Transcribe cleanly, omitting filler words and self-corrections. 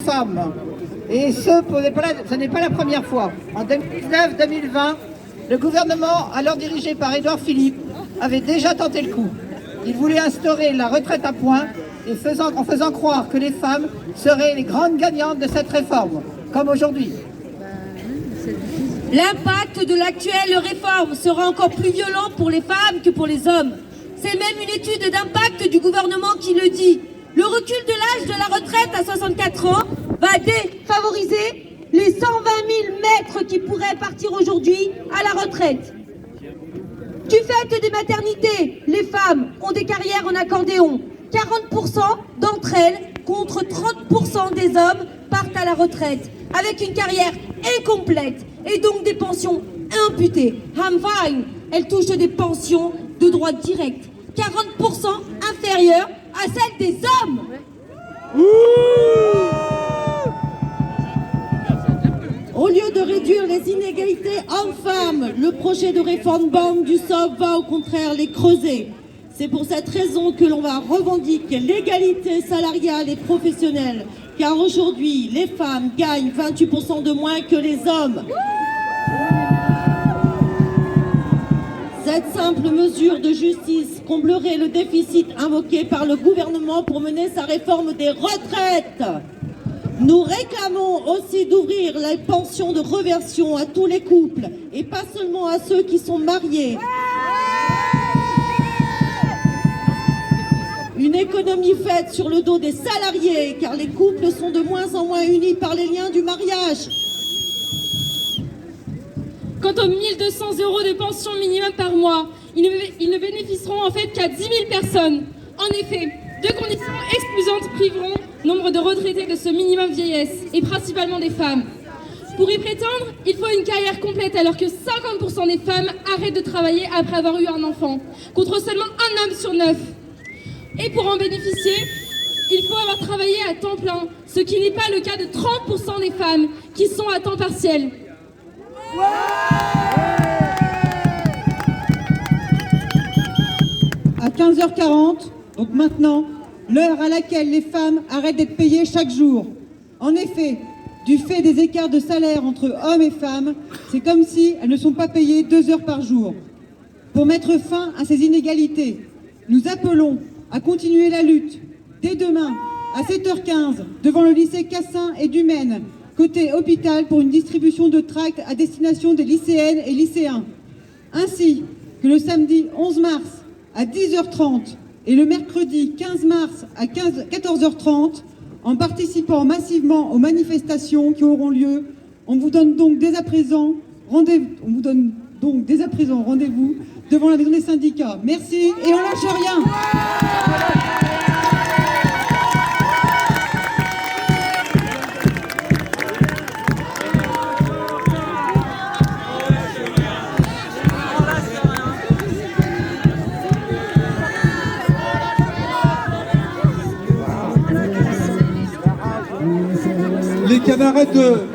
femmes. Et ce n'est pas la première fois. En 2019-2020, le gouvernement, alors dirigé par Édouard Philippe, avait déjà tenté le coup. Il voulait instaurer la retraite à points en faisant croire que les femmes seraient les grandes gagnantes de cette réforme, comme aujourd'hui. L'impact de l'actuelle réforme sera encore plus violent pour les femmes que pour les hommes. C'est même une étude d'impact du gouvernement qui le dit. Le recul de l'âge de la retraite à 64 ans va défavoriser les 120 000 maîtres qui pourraient partir aujourd'hui à la retraite. Du fait des maternités, les femmes ont des carrières en accordéon. 40% d'entre elles, contre 30% des hommes, partent à la retraite avec une carrière incomplète et donc des pensions imputées. Hamwein, elles touchent des pensions de droit direct, 40% inférieures à celles des hommes. Au lieu de réduire les inégalités hommes-femmes, le projet de réforme Borne du SOP va au contraire les creuser. C'est pour cette raison que l'on va revendiquer l'égalité salariale et professionnelle, car aujourd'hui, les femmes gagnent 28% de moins que les hommes. Cette simple mesure de justice comblerait le déficit invoqué par le gouvernement pour mener sa réforme des retraites. Nous réclamons aussi d'ouvrir les pensions de réversion à tous les couples et pas seulement à ceux qui sont mariés. Une économie faite sur le dos des salariés, car les couples sont de moins en moins unis par les liens du mariage. Quant aux 1 200 € de pension minimum par mois, ils ne bénéficieront en fait qu'à 10 000 personnes. En effet, deux conditions excluantes priveront nombre de retraités de ce minimum vieillesse, et principalement des femmes. Pour y prétendre, il faut une carrière complète, alors que 50% des femmes arrêtent de travailler après avoir eu un enfant, contre seulement un homme sur 9. Et pour en bénéficier, il faut avoir travaillé à temps plein, ce qui n'est pas le cas de 30% des femmes qui sont à temps partiel. À 15h40, donc maintenant, l'heure à laquelle les femmes arrêtent d'être payées chaque jour. En effet, du fait des écarts de salaire entre hommes et femmes, c'est comme si elles ne sont pas payées 2 heures par jour. Pour mettre fin à ces inégalités, nous appelons à continuer la lutte dès demain à 7h15 devant le lycée Cassin et du Maine, côté hôpital, pour une distribution de tracts à destination des lycéennes et lycéens. Ainsi que le samedi 11 mars à 10h30 et le mercredi 15 mars à 14h30, en participant massivement aux manifestations qui auront lieu. On vous donne donc dès à présent rendez-vous devant la maison des syndicats. Merci et on lâche rien. Les camarades de